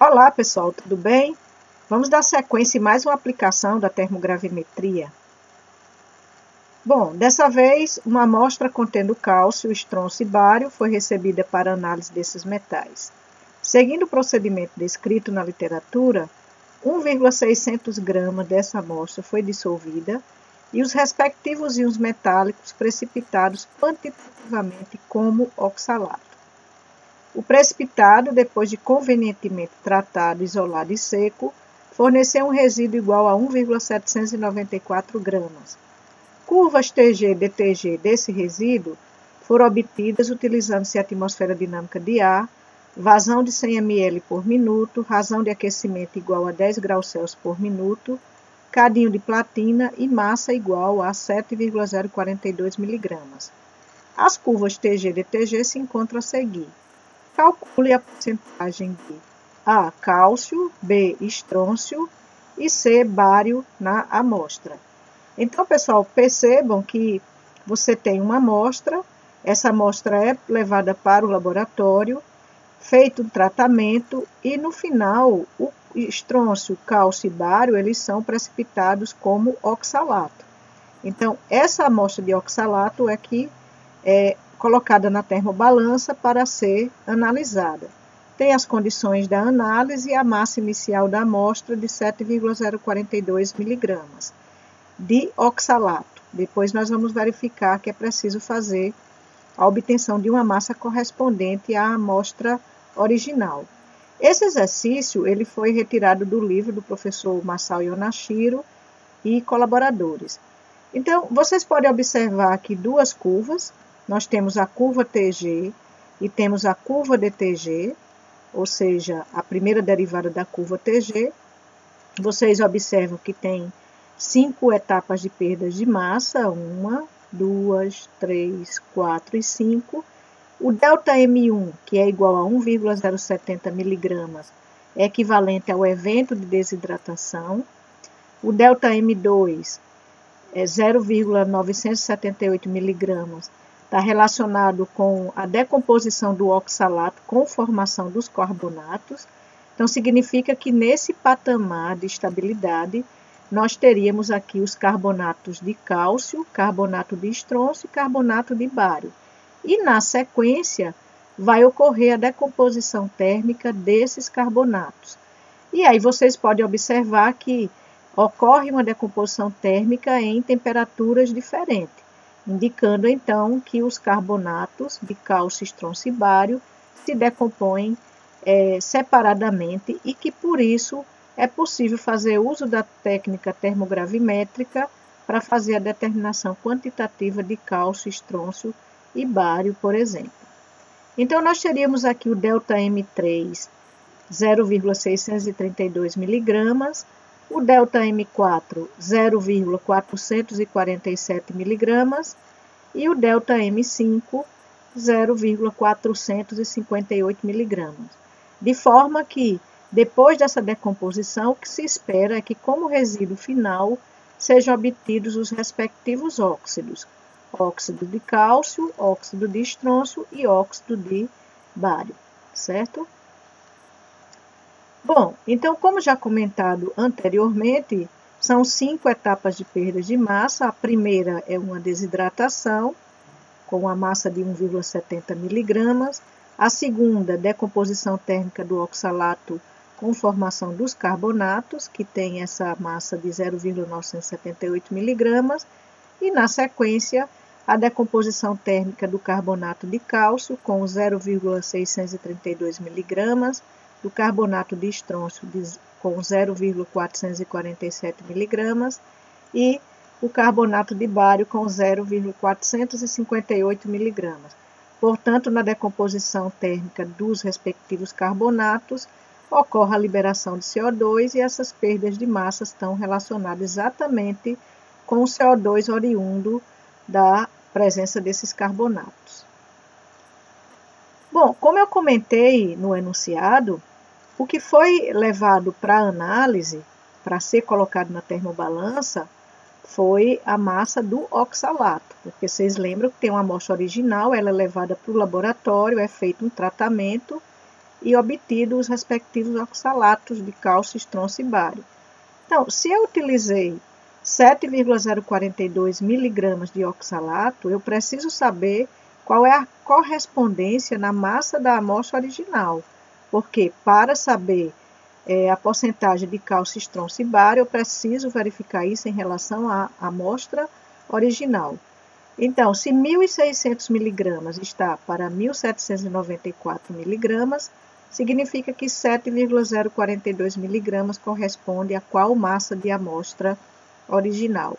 Olá, pessoal, tudo bem? Vamos dar sequência em mais uma aplicação da termogravimetria. Bom, dessa vez, uma amostra contendo cálcio, estrôncio e bário foi recebida para análise desses metais. Seguindo o procedimento descrito na literatura, 1,600 gramas dessa amostra foi dissolvida e os respectivos íons metálicos precipitados quantitativamente como oxalato. O precipitado, depois de convenientemente tratado, isolado e seco, forneceu um resíduo igual a 1,794 gramas. Curvas TG/DTG desse resíduo foram obtidas utilizando-se a atmosfera dinâmica de ar, vazão de 100 ml por minuto, razão de aquecimento igual a 10 graus Celsius por minuto, cadinho de platina e massa igual a 7,042 mg. As curvas TG/DTG se encontram a seguir. Calcule a porcentagem de A, cálcio, B, estrôncio e C, bário na amostra. Então, pessoal, percebam que você tem uma amostra, essa amostra é levada para o laboratório, feito um tratamento e no final o estrôncio, cálcio e bário, eles são precipitados como oxalato. Então, essa amostra de oxalato é que é colocada na termobalança para ser analisada. Tem as condições da análise e a massa inicial da amostra de 7,042 mg de oxalato. Depois nós vamos verificar que é preciso fazer a obtenção de uma massa correspondente à amostra original. Esse exercício ele foi retirado do livro do professor Masao Yonashiro e colaboradores. Então, vocês podem observar aqui duas curvas. Nós temos a curva TG e temos a curva DTG, ou seja, a primeira derivada da curva TG. Vocês observam que tem 5 etapas de perdas de massa, 1, 2, 3, 4 e 5. O ΔM1, que é igual a 1,070 mg, é equivalente ao evento de desidratação. O ΔM2 é 0,978 mg, está relacionado com a decomposição do oxalato com formação dos carbonatos. Então, significa que nesse patamar de estabilidade, nós teríamos aqui os carbonatos de cálcio, carbonato de estrôncio e carbonato de bário. E, na sequência, vai ocorrer a decomposição térmica desses carbonatos. E aí vocês podem observar que ocorre uma decomposição térmica em temperaturas diferentes, indicando então que os carbonatos de cálcio, estrôncio e bário se decompõem separadamente e que por isso é possível fazer uso da técnica termogravimétrica para fazer a determinação quantitativa de cálcio, estrôncio e bário, por exemplo. Então, nós teríamos aqui o ΔM3, 0,632 mg, o ΔM4, 0,447 mg e o ΔM5, 0,458 mg. De forma que, depois dessa decomposição, o que se espera é que, como resíduo final, sejam obtidos os respectivos óxidos: óxido de cálcio, óxido de estrôncio e óxido de bário, certo? Bom, então, como já comentado anteriormente, são 5 etapas de perda de massa. A primeira é uma desidratação, com a massa de 1,70 mg. A segunda, decomposição térmica do oxalato com formação dos carbonatos, que tem essa massa de 0,978 mg. E, na sequência, a decomposição térmica do carbonato de cálcio, com 0,632 mg, do carbonato de estrôncio com 0,447 mg e o carbonato de bário com 0,458 mg. Portanto, na decomposição térmica dos respectivos carbonatos, ocorre a liberação de CO2 e essas perdas de massa estão relacionadas exatamente com o CO2 oriundo da presença desses carbonatos. Bom, como eu comentei no enunciado, o que foi levado para análise, para ser colocado na termobalança, foi a massa do oxalato, porque vocês lembram que tem uma amostra original, ela é levada para o laboratório, é feito um tratamento e obtido os respectivos oxalatos de cálcio, estronço e bário. Então, se eu utilizei 7,042 miligramas de oxalato, eu preciso saber qual é a correspondência na massa da amostra original, porque para saber a porcentagem de cálcio, estronço e bário, eu preciso verificar isso em relação à amostra original. Então, se 1.600 miligramas está para 1.794 miligramas, significa que 7,042 miligramas corresponde a qual massa de amostra original.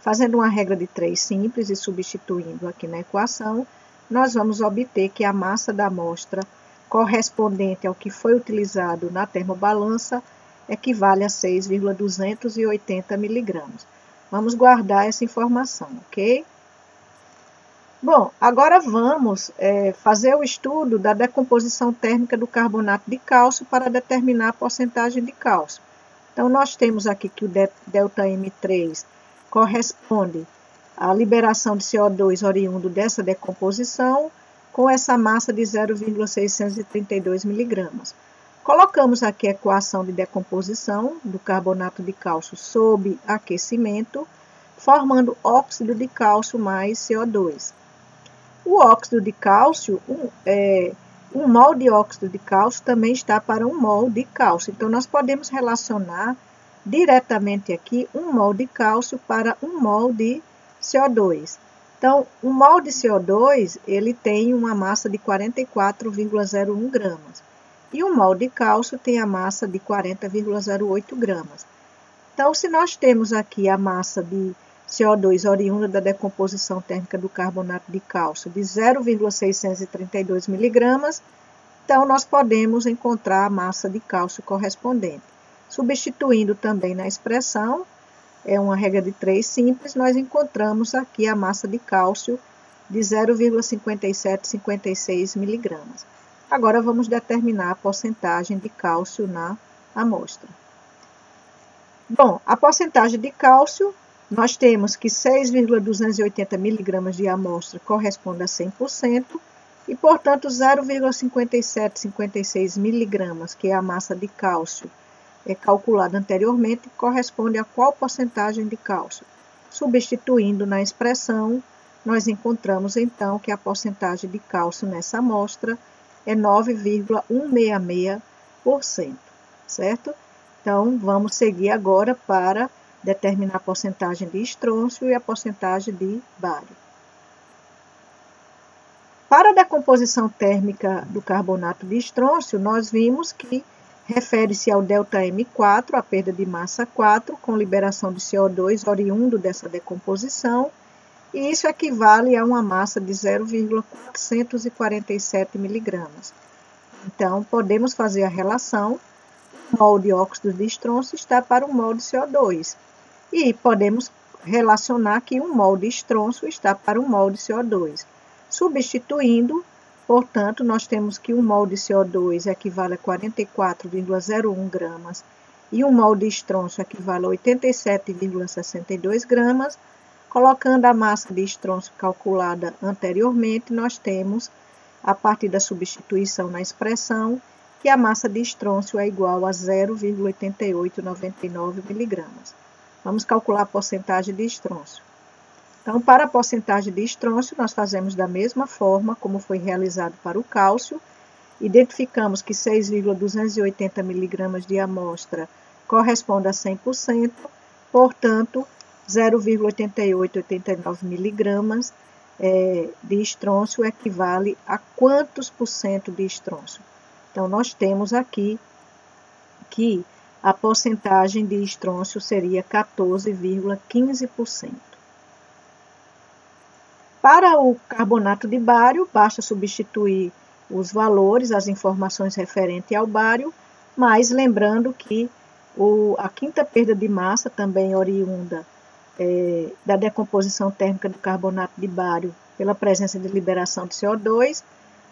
Fazendo uma regra de 3 simples e substituindo aqui na equação, nós vamos obter que a massa da amostra correspondente ao que foi utilizado na termobalança equivale a 6,280 miligramas. Vamos guardar essa informação, ok? Bom, agora vamos fazer o estudo da decomposição térmica do carbonato de cálcio para determinar a porcentagem de cálcio. Então, nós temos aqui que o ΔM3 corresponde à liberação de CO2 oriundo dessa decomposição, com essa massa de 0,632 miligramas. Colocamos aqui a equação de decomposição do carbonato de cálcio sob aquecimento, formando óxido de cálcio mais CO2. O óxido de cálcio, um mol de óxido de cálcio também está para 1 mol de cálcio. Então, nós podemos relacionar diretamente aqui 1 mol de cálcio para 1 mol de CO2. Então, 1 mol de CO2, ele tem uma massa de 44,01 gramas. E 1 mol de cálcio tem a massa de 40,08 gramas. Então, se nós temos aqui a massa de CO2 oriunda da decomposição térmica do carbonato de cálcio de 0,632 miligramas, então nós podemos encontrar a massa de cálcio correspondente. Substituindo também na expressão, é uma regra de 3 simples, nós encontramos aqui a massa de cálcio de 0,5756 miligramas. Agora vamos determinar a porcentagem de cálcio na amostra. Bom, a porcentagem de cálcio, nós temos que 6,280 miligramas de amostra corresponde a 100% e, portanto, 0,5756 miligramas, que é a massa de cálcio calculada anteriormente, corresponde a qual porcentagem de cálcio? Substituindo na expressão, nós encontramos então que a porcentagem de cálcio nessa amostra é 9,166%, certo? Então, vamos seguir agora para determinar a porcentagem de estrôncio e a porcentagem de bário. Para a decomposição térmica do carbonato de estrôncio, nós vimos que refere-se ao ΔM4, a perda de massa 4, com liberação de CO2 oriundo dessa decomposição, e isso equivale a uma massa de 0,447 miligramas. Então, podemos fazer a relação, 1 mol de óxido de estrôncio está para 1 mol de CO2, e podemos relacionar que 1 mol de estrôncio está para 1 mol de CO2. Substituindo, portanto, nós temos que 1 mol de CO2 equivale a 44,01 gramas e 1 mol de estrôncio equivale a 87,62 gramas. Colocando a massa de estrôncio calculada anteriormente, nós temos, a partir da substituição na expressão, que a massa de estrôncio é igual a 0,8899 miligramas. Vamos calcular a porcentagem de estrôncio. Então, para a porcentagem de estrôncio, nós fazemos da mesma forma como foi realizado para o cálcio. Identificamos que 6,280 miligramas de amostra corresponde a 100%, portanto, 0,8889 miligramas de estrôncio equivale a quantos por cento de estrôncio? Então, nós temos aqui que a porcentagem de estrôncio seria 14,15%. Para o carbonato de bário, basta substituir os valores, as informações referentes ao bário, mas lembrando que a quinta perda de massa, também oriunda da decomposição térmica do carbonato de bário pela presença de liberação de CO2,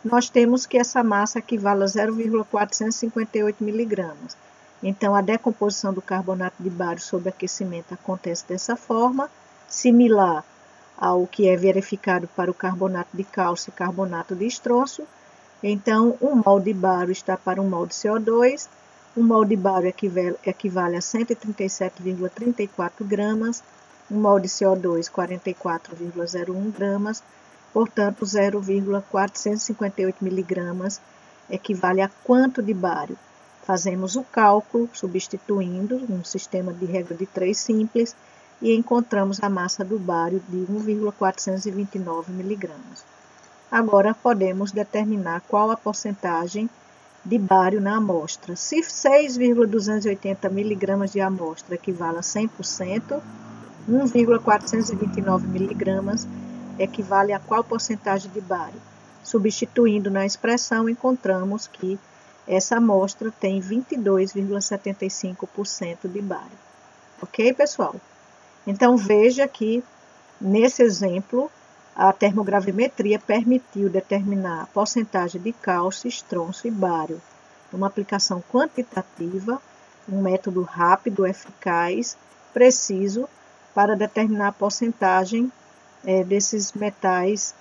nós temos que essa massa equivale a 0,458 miligramas. Então, a decomposição do carbonato de bário sob aquecimento acontece dessa forma, similar ao que é verificado para o carbonato de cálcio e carbonato de estrôncio. Então, 1 mol de bário está para 1 mol de CO2. 1 mol de bário equivale a 137,34 gramas. 1 mol de CO2, 44,01 gramas. Portanto, 0,458 miligramas equivale a quanto de bário? Fazemos o cálculo, substituindo um sistema de regra de 3 simples, e encontramos a massa do bário de 1,429 miligramas. Agora, podemos determinar qual a porcentagem de bário na amostra. Se 6,280 miligramas de amostra equivale a 100%, 1,429 miligramas equivale a qual porcentagem de bário? Substituindo na expressão, encontramos que essa amostra tem 22,75% de bário. Ok, pessoal? Então, veja que, nesse exemplo, a termogravimetria permitiu determinar a porcentagem de cálcio, estronço e bário, uma aplicação quantitativa, um método rápido, eficaz, preciso, para determinar a porcentagem desses metais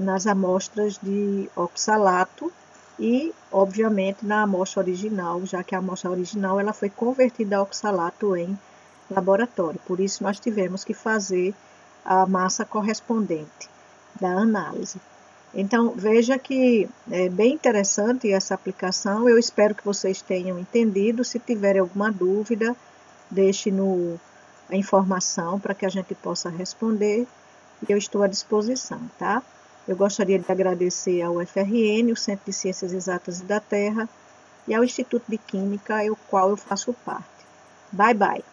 nas amostras de oxalato e, obviamente, na amostra original, já que a amostra original ela foi convertida a oxalato em laboratório. Por isso, nós tivemos que fazer a massa correspondente da análise. Então, veja que é bem interessante essa aplicação. Eu espero que vocês tenham entendido. Se tiverem alguma dúvida, deixe a informação para que a gente possa responder. E eu estou à disposição, tá? Eu gostaria de agradecer ao UFRN, o Centro de Ciências Exatas e da Terra, e ao Instituto de Química, o qual eu faço parte. Bye, bye!